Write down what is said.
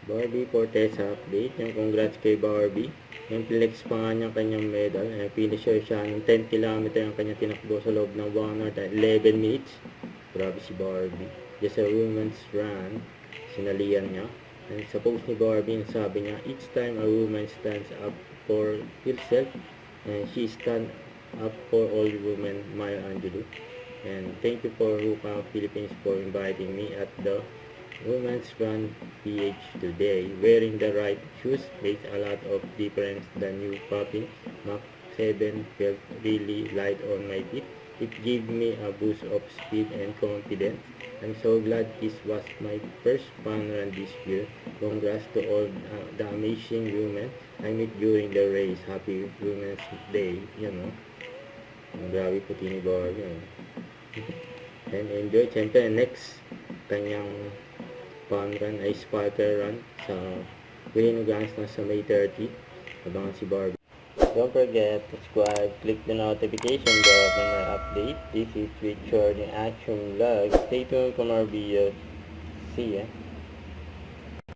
Barbie Fortesa update. Yung congrats kay Barbie. Yung flex pa nga niya kanyang medal. Finisher siya ng 10 km ang kanyang tinakbo sa loob ng 1 hour at 11 minutes. Grabe si Barbie. Just a woman's run. Sinalian niya. And sa post ni Barbie, sabi niya, each time a woman stands up for herself, and she stand up for all women, Maya Angelou. And thank you for Rupa Philippines for inviting me at the Women's Run PH today. Wearing the right shoes makes a lot of difference. The new Puppy Mach 7 felt really light on my feet. It gave me a boost of speed and confidence. I'm so glad this was my first fun run this year. Congrats to all the amazing women I met during the race. Happy Women's Day, you know. Ang grabe puti ni Barbie. And enjoy. Siyempre, next kanyang fun run ay Sparkle Run sa Queen Guns na sa May 30. Abangan si Barbie. Don't forget to subscribe, click the notification bell for my update. This is Richard in Action Vlog. Stay tuned for more videos. See ya.